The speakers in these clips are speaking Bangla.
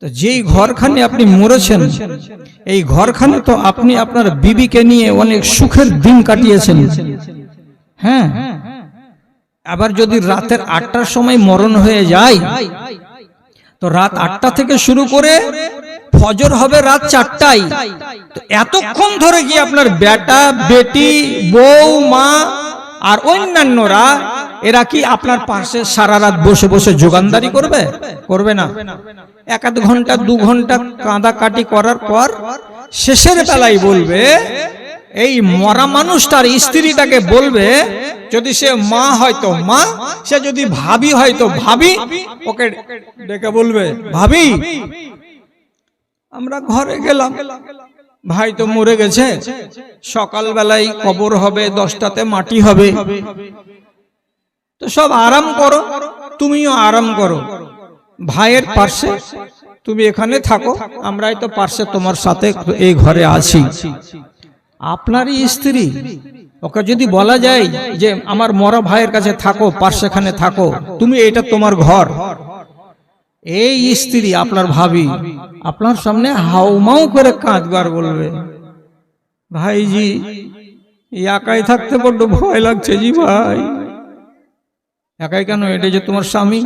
তো যেই ঘরখানে আপনি মরেছেন, এই ঘরখানে তো আপনি আপনার বিবিকে নিয়ে অনেক সুখের দিন কাটিয়েছেন। হ্যাঁ, আবার যদি রাতের 8টার সময় মরণ হয়ে যায়, তো রাত 8টা থেকে শুরু করে ফজর হবে রাত 4টায়। তো এতক্ষণ ধরে কি আপনার বেটা, বেটি, বউ, মা আর অন্যান্যরা এরা কি আপনার পাশে সারা রাত বসে বসে যোগানদারি করবে? করবে না। 1-2 ঘন্টা 2 ঘন্টা কাঁদাকাটি করার পর শেষের বেলায় বলবে, এই মরা মানুষটার স্ত্রীটাকে বলবে, যদি সে মা হয়তো মা, সে যদি ভাবি হয়তো ভাবি, ওকে ডেকে বলবে, ভাবি আমরা ঘরে গেলাম, ভাই তো মরে গেছে, সকাল বেলায় কবর হবে, 10টাতে মাটি হবে, তো সব আরাম করো, তুমিও আরাম করো, ভাইয়ের পাশে তুমি এখানে থাকো, আমরাই তো পাশে তোমার সাথে এই ঘরে আছি। আপনারই স্ত্রী, ওকে যদি বলা যায় যে আমার মরা ভাইয়ের কাছে থাকো, পাশেখানে থাকো, তুমি এটা তোমার ঘর, এই স্ত্রী আপনার ভাবি আপনার সামনে হাউমাউ করে কাঁদবার বলবে, ভাইজি একাই থাকতে বড্ড ভয় লাগছে জি ভাই। একাই কেন? এটা যে তোমার স্বামী,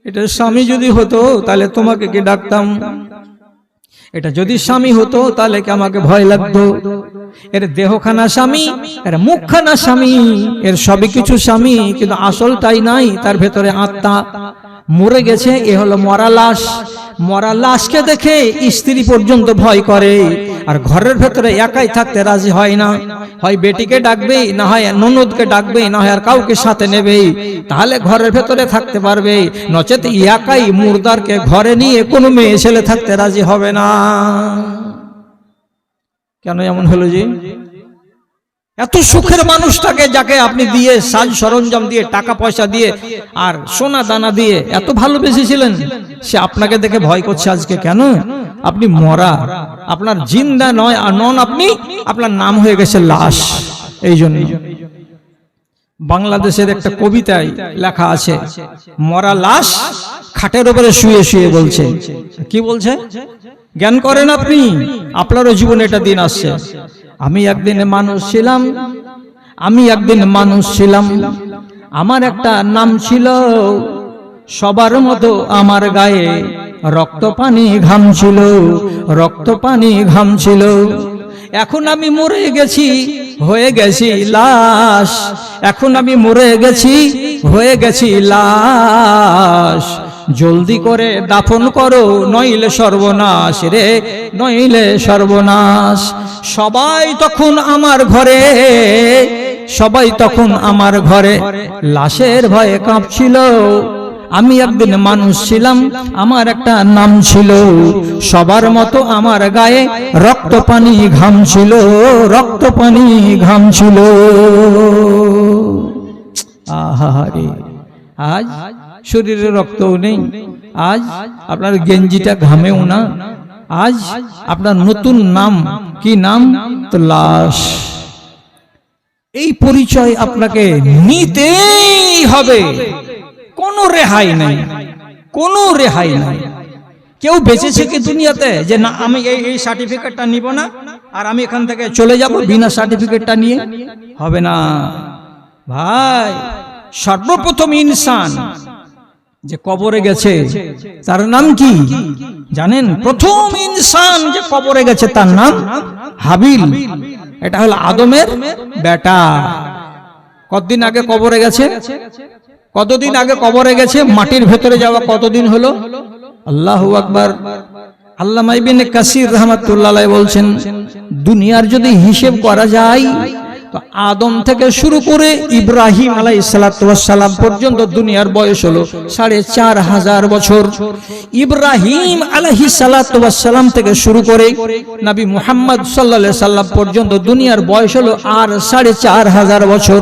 এটা স্বামী যদি হতো তাহলে তোমাকে কি ডাকতাম? এটা যদি স্বামী হতো তাহলে কি আমাকে ভয় লাগতো? এর দেহখানা স্বামী, এর মুখখানা স্বামী, এর সবই কিছু স্বামী, কিন্তু আসলটাই নাই, তার ভেতরে আত্মা মরে গেছে। এ হলো মরা লাশ। মরা লাশকে দেখে স্ত্রী পর্যন্ত ভয় করে, আর ঘরের ভেতরে একাই থাকতে রাজি হয় না। হয় বেটিকে ডাকবে, না হয় ননদকে ডাকবে, না হয় আর কাউকে সাথে নেবে, তাহলে ঘরের ভেতরে থাকতে পারবে। নচেত একাই মুর্দারকে ঘরে নিয়ে কোনো মেয়ে ছেলে থাকতে রাজি হবে না। কেন এমন হলো যে? এত সুখের মানুষটাকে, যাকে আপনি দিয়ে সাজ সরঞ্জাম দিয়ে, টাকা পয়সা দিয়ে আর সোনা দানা দিয়ে এত ভালোবেসেছিলেন, সে আপনাকে দেখে ভয় করছে আজকে। কেন? আপনি মরা, আপনার জিন্দা নয় আর নন আপনি, আপনার নাম হয়ে গেছে লাশ। এই জন্য বাংলাদেশের একটা কবিতায় লেখা আছে, মরা লাশ খাটের উপরে শুয়ে শুয়ে বলছে। কি বলছে? জ্ঞান করেন আপনি, আপনারও জীবনে এটা দিন আসছে। আমি একদিন মানুষ ছিলাম, আমি একদিন মানুষ ছিলাম, আমার একটা নাম ছিল, সবার মতো আমার গায়ে রক্ত পানি ঘাম ছিল, রক্ত পানি ঘাম ছিল। এখন আমি মরে গেছি, হয়ে গেছি লাশ, এখন আমি মরে গেছি, হয়ে গেছি লাশ। জলদি করে দাফন করো, নইলে সর্বনাশ রে, নইলে সর্বনাশ। সবাই তখন আমার ঘরে, সবাই তখন আমার ঘরে লাশের ভয়ে কাঁপছিল। আমি একদিন মানুষ ছিলাম, আমার একটা নাম ছিল, সবার মতো আমার গায়ে রক্ত পানি ঘাম ছিল, রক্ত পানি ঘাম ছিল। আহারে, আজ শরীরে রক্তও নেই, আজ আপনার গেঞ্জিটা ঘামেও না, আজ আপনার নতুন নাম কি নাম? তো লাশ। এই পরিচয় আপনাকে নিতেই হবে, কোনো রেহাই নাই, কোনো রেহাই নাই। কেউ বেঁচেছে কি দুনিয়াতে যে না আমি এই সার্টিফিকেটটা নিব না আর আমি এখান থেকে চলে যাব বিনা সার্টিফিকেটটা নিয়ে? হবে না ভাই। সর্বপ্রথম ইনসান যে কবরে গেছে তার নাম কি জানেন? প্রথম ইনসান যে কবরে গেছে তার নাম হাবিল। এটা হলো আদমের বেটা। কতদিন আগে কবরে গেছে? কতদিন আগে কবরে গেছে? মাটির ভেতরে যাওয়া কতদিন হলো? আল্লাহু আকবার। আল্লামা ইবনে কাসির রাহমাতুল্লাহ আলাইহি বলছেন, দুনিয়ার যদি হিসেব করা যায় তো আদম থেকে শুরু করে ইব্রাহিম আলাইহিস সালাতু ওয়াস সালাম পর্যন্ত দুনিয়ার বয়স হলো 4500 বছর। ইব্রাহিম আলাইহিস সালাতু ওয়াস সালাম থেকে শুরু করে নবী মুহাম্মদ সাল্লাল্লাহু আলাইহি সাল্লাম পর্যন্ত দুনিয়ার বয়স হলো আর 4500 বছর।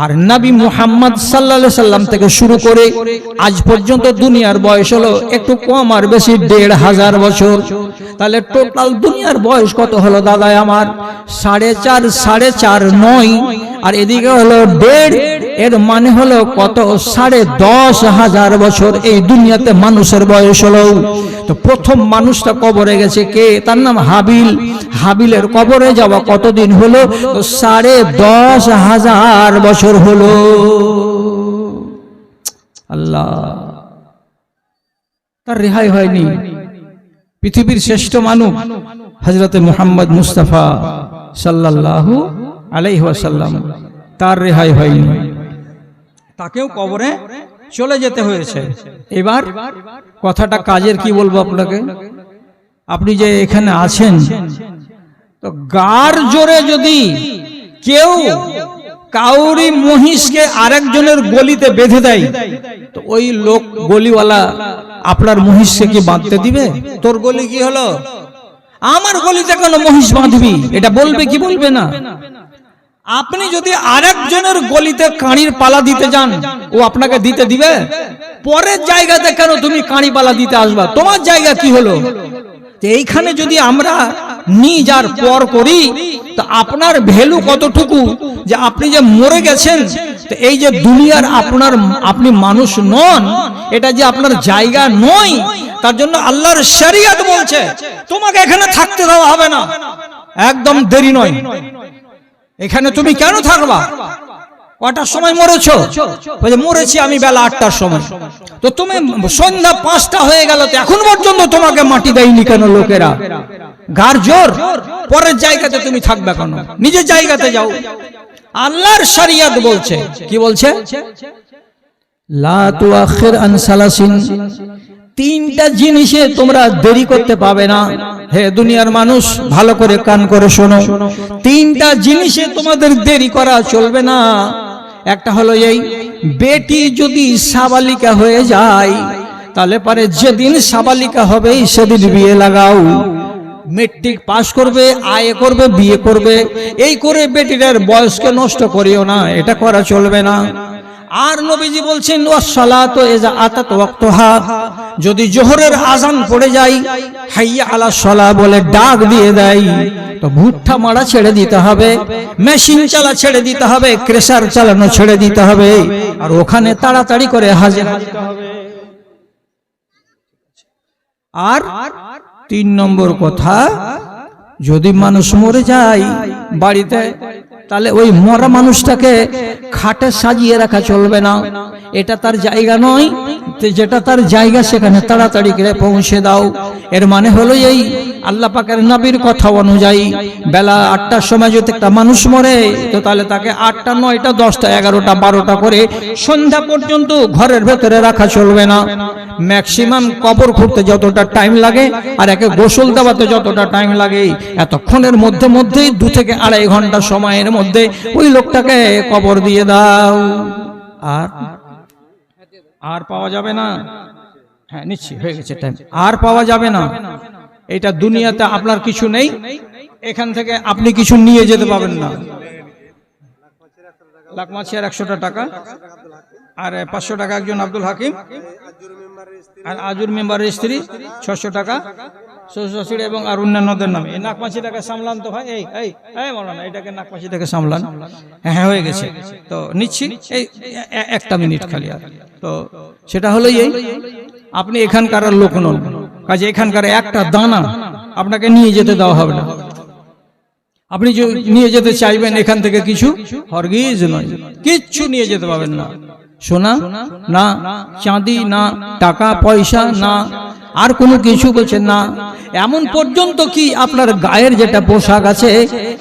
আর নবী মুহাম্মদ সাল্লাল্লাহু আলাইহি সাল্লাম থেকে শুরু করে আজ পর্যন্ত দুনিয়ার বয়স হলো একটু কম আর বেশি 1500 বছর। তাহলে টোটাল দুনিয়ার বয়স কত হলো দাদা আমার? 4.5 4.5 9, আর এদিকে হলো 1.5, এর মানে হলো কত? 10,500 বছর এই দুনিয়াতে মানুষের বয়স হলো। তো প্রথম মানুষটা কবরে গেছে কে? তার নাম হাবিল। হাবিলের কবরে যাওয়া কতদিন হলো? তো 10,500 বছর হলো। আল্লাহ, তার রেহাই হয়নি। পৃথিবীর শ্রেষ্ঠ মানব হযরতে মুহাম্মদ মুস্তাফা সাল্লাল্লাহু আলাইহি ওয়াসাল্লাম, তার রেহাই হয়নি, তাকেও কবরে চলে যেতে হয়েছে। এবার কথাটা কাজের, কি বলবো আপনাকে, আপনি যে এখানে আছেন, তো গার জোরে যদি কেউ কাউরি মহিষকে আরেকজনের গলিতে বেঁধে দেয়, তো ওই লোক গলিওয়ালা আপনার মহিষকে কি বাঁধতে দিবে? তোর গলি কি হলো, আমার গলিতে কেন মহিষ বাঁধবি, এটা বলবে কি বলবে না? আপনি যদি আরেকজনের গলিতে কাঁড়ির পালা দিতে যান, ও আপনাকে দিতে দিবে? পরের জায়গাতে কেন তুমি কাঁড়ি পালা দিতে আসবা? তোমার জায়গা কি হলো? এইখানে যদি আমরা নিজ আর পর করি, তো আপনার ভ্যালু কতটুকু, যে আপনি যে মরে গেছেন, তো এই যে দুনিয়ার আপনি মানুষ নন, এটা যে আপনার জায়গা নয়, তার জন্য আল্লাহর শরীয়ত বলছে তোমাকে এখানে থাকতে দেওয়া হবে না, একদম দেরি নয়। এখানে তুমি কেন থাকবা? কটার সময় মরেছো? মরেছি আমি বেলা 8টার সময়। তো তুমি সন্ধ্যা 5টা হয়ে গেল, তো এখন পর্যন্ত তোমাকে মাটি দেয়নি কেন লোকেরা? গার জোর, পরের জায়গাতে তুমি থাকবে কেন? নিজের জায়গাতে যাও। আল্লাহর শরীয়ত বলছে, কি বলছে? লা তুআখির আন সালাসিন, 3টা জিনিসে তোমরা দেরি করতে পাবে না। হে দুনিয়ার মানুষ, ভালো করে কান করে শোনো, 3টা জিনিসে তোমাদের দেরি করা চলবে না। একটা হলো এই, বেটি যদি সাবালিকা হয়ে যায়, তাহলে পারে যেদিন সাবালিকা হবে সেদিন বিয়ে লাগাও। মেট্রিক পাস করবে, আয় করবে, বিয়ে করবে, এই করে বেটিটার বয়সকে নষ্ট করিও না, এটা করা চলবে না। আর নবীজি বলছেন ওয়াসসালাতু ইযা আতাত ওয়াক্তুহা, যদি জোহরের আযান পড়ে যায়, হাইয়া আলা সালাহ বলে ডাক দিয়ে দেয়, তো ভুট্টা মারা ছেড়ে দিতে হবে, মেশিন চালা ছেড়ে দিতে হবে, ক্রেশার চালানো ছেড়ে দিতে হবে, আর ওখানে তাড়াতাড়ি করে হাজির হতে হবে। আর 3 নম্বর কথা, যদি মানুষ মরে যায় বাড়িতে, তাহলে ওই মরা মানুষটাকে খাটে সাজিয়ে রাখা চলবে না, এটা তার জায়গা নয়। যেটা তার জায়গা সেখানে তাড়াতাড়ি করে পৌঁছে দাও। এর মানে হলো এই, আল্লাহ পাকের নবীর কথা অনুযায়ী বেলা 8টার সময় যদি একটা মানুষ মরে, তো তাহলে তাকে 8টা, 9টা, 10টা, 11টা, 12টা করে সন্ধ্যা পর্যন্ত ঘরের ভেতরে রাখা চলবে না। ম্যাক্সিমাম কবর খুঁড়তে যতটা টাইম লাগে, আর একে গোসল দেওয়াতে যতটা টাইম লাগে, এতক্ষণের মধ্যেই 2 থেকে 2.5 ঘন্টা সময়ের মধ্যে ওই লোকটাকে কবর দিয়ে দাও। আর পাওয়া যাবে না। হ্যাঁ, নিচ্ছি, হয়ে গেছে টাইম। আর পাওয়া যাবে না। এটা দুনিয়াতে আপনার কিছু নেই, এখান থেকে আপনি কিছু নিয়ে যেতে পাবেন না। লাখ মাছের 100টা টাকা, আর 500 টাকা একজন আব্দুল হাকিম, আর আজুর মেম্বারের স্ত্রী 600 টাকা, শ্বশুর এবং আর অন্যান্যদের নামে। এই নাকমাছি টাকা সামলান তো ভাই, এই মাওলানা, এটাকে নাকমাছি টাকা সামলান। হ্যাঁ, হয়ে গেছে। তো নিচ্ছি, এই 1টা মিনিট খালি। আর তো সেটা হলো এই, আপনি এখানকার লোক নন, কাজে এখানকার একটা দানা আপনাকে নিয়ে যেতে দেওয়া হবে না। আপনি যে নিয়ে যেতে চাইবেন এখান থেকে কিছু, হরগিজ নয়, কিচ্ছু নিয়ে যেতে পাবেন না। সোনা না, চাঁদি না, টাকা পয়সা না, আর কোনো কিছু বলছেন না। এমন পর্যন্ত কি আপনার গায়ের যেটা পোশাক আছে,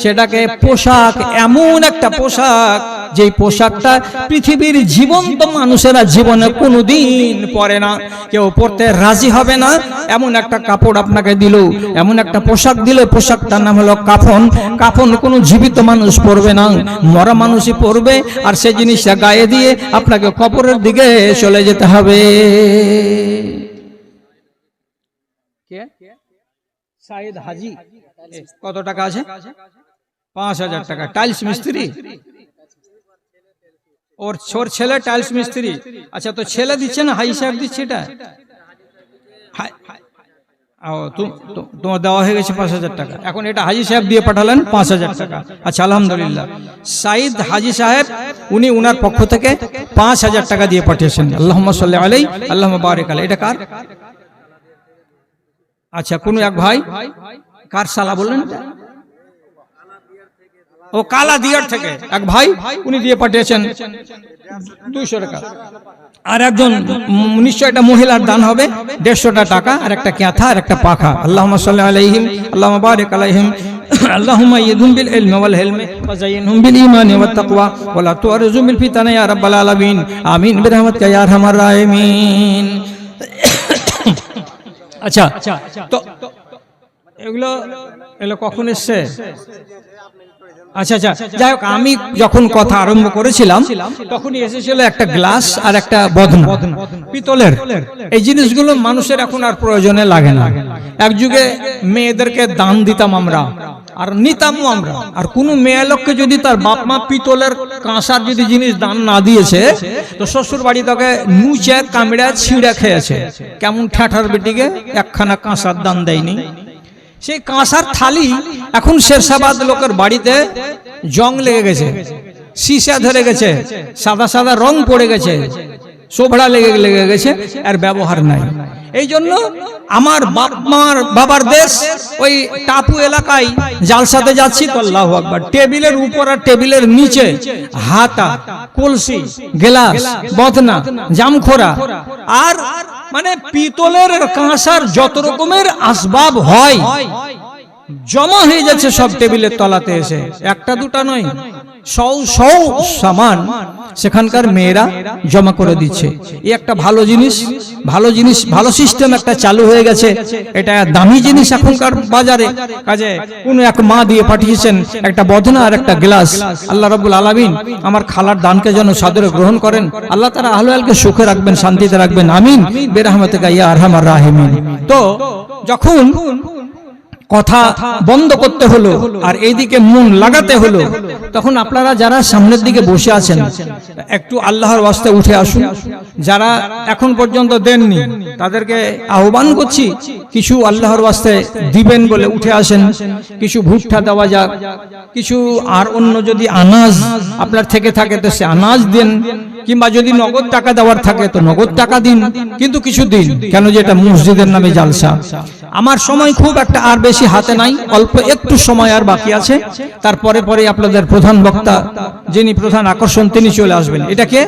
সেটাকে পোশাক, এমন একটা পোশাক, যে পোশাকটা পৃথিবীর জীবন্ত মানুষেরা জীবনে কোনোদিন পরে না, কেউ পরতে রাজি হবে না, এমন একটা কাপড় আপনাকে দিল, এমন একটা পোশাক দিল, পোশাকটার নাম হলো কাফন। কাফন কোনো জীবিত মানুষ পরবে না, মরা মানুষই পরবে, আর সেই জিনিসটা গায়ে দিয়ে আপনাকে কবরের দিকে চলে যেতে হবে। সাইদ হাজি কত টাকা আছে? 5000 টাকা। টাইলস মিস্ত্রি, ওর ছেলে টাইলস মিস্ত্রি। আচ্ছা, তো ছেলে দিচ্ছে না, হাই সাহেব দিচ্ছে? এটা তোমার দেওয়া হয়ে গেছে 5000 টাকা। এখন এটা হাজি সাহেব দিয়ে পাঠালেন 5000 টাকা। আচ্ছা, আলহামদুলিল্লাহ। সাইদ হাজি সাহেব উনি উনার পক্ষ থেকে 5000 টাকা দিয়ে পাঠিয়েছেন। আল্লাহুম্মা সাল্লি আলাইহি, আল্লাহুম্মা বারিক আলাইহি। এটা কার? আচ্ছা, কোন এক ভাই, কার সালা বললেন, ও কালা দিয়ার থেকে এক ভাই, উনি দিয়ে পাঠিয়েছেন 200 টাকা। আর একজন নিশ্চয় একটা মহিলার দান হবে 150 টাকা, আর একটা ক্যাথা আর একটা পাখা। আল্লাহুম্মা সাল্লি আলাইহিম, আল্লাহুম্মা বারিক আলাইহিম, আল্লাহুম্মা ইয়াদুম বিল ইলমি ওয়াল হিলমি ওয়া যায়িনহুম বিল ঈমানি ওয়াত তাকওয়া ওয়া লা তুরজুম বিল ফিতানি ইয়া রাব্বাল আলামিন, আমিন বিরহমাতিকা ইয়া আরহামার রাহিমিন। আচ্ছা, তো এগুলো কখন এসছে? আচ্ছা আচ্ছা, যাই হোক, আমি যখন কথা আরম্ভ করেছিলাম তখনই এসেছিল একটা গ্লাস আর একটা বদনা পিতলের। এই জিনিসগুলো মানুষের এখন আর প্রয়োজনে লাগে না। এক যুগে মেয়েদেরকে দান দিতাম আমরা, আর নিতামও আমরা। আর কোনো মেয়ে লোককে যদি তার বাপ মা পিতলের কাঁসার যদি জিনিস দান না দিয়েছে, তো শ্বশুর বাড়ি তাকে নুচে কামড়া ছিঁড়ে খেয়েছে। কেমন ঠ্যাঠার বেটিকে একখানা কাঁসার দান দেয়নি। সেই কাঁসার থালি এখন শেরশাবাদ লোকের বাড়িতে জং লেগে গেছে, সীসা ধরে গেছে, সাদা সাদা রং পড়ে গেছে, সোভড়া লেগে গেছে, আর ব্যবহার নাই। এই জন্য আমার বাবার দেশ ওই টাপু এলাকায় জালসাতে যাচ্ছি তো আল্লাহু আকবার, টেবিলের উপর আর টেবিলের নিচে হাতা, কলসি, গ্লাস, বদনা, জামখোরা, আর মানে পিতলের কাঁসার যত রকমের আসবাব হয় জমা হয়ে যাচ্ছে সব টেবিলের তলাতে এসে। একটা দুটা নয়, সৌ সামান সেখানকার মেয়েরা জমা করে দিচ্ছে। এই একটা ভালো জিনিস, ভালো সিস্টেম একটা চালু হয়ে গেছে। এটা দামি জিনিস এখনকার বাজারে। কাজে কোন এক মা দিয়ে পাঠিয়েছেন একটা বদনা আর একটা গ্লাস। আল্লাহ রাব্বুল আলামিন আমার খালার দানকে যেন সাদরে গ্রহণ করেন। আল্লাহ তাআলা আহলে হাদিসকে সুখে রাখবেন, শান্তিতে রাখবেন, আমিন বিরহমাতিকা ইয়া আরহামার রাহিমিন। তো যখন কথা বন্ধ করতে হলো আর এইদিকে মন লাগাতে হলো, তখন আপনারা যারা সামনের দিকে বসে আছেন একটু আল্লাহর ওয়াস্তে উঠে আসুন। যারা এখন পর্যন্ত দেননি তাদেরকে আহ্বান করছি, কিছু আল্লাহর ওয়াস্তে দিবেন বলে উঠে আসেন। কিছু ভুট্টা দেওয়া যাক, কিছু আর অন্য যদি আনাজ আপনার থেকে থাকে তো সে আনাজ দেন, কিংবা যদি নগদ টাকা দেওয়ার থাকে তো নগদ টাকা দিন, কিন্তু কিছু দিন, কেন যে এটা মসজিদের নামে জালসা। আমার সময় খুব একটা আর বেশি হাতে নাই, অল্প একটু সময় আর বাকি আছে। তারপরে আপনাদের প্রধান বক্তা, যিনি প্রধান আকর্ষণ, তিনি চলে আসবেন। এটাকে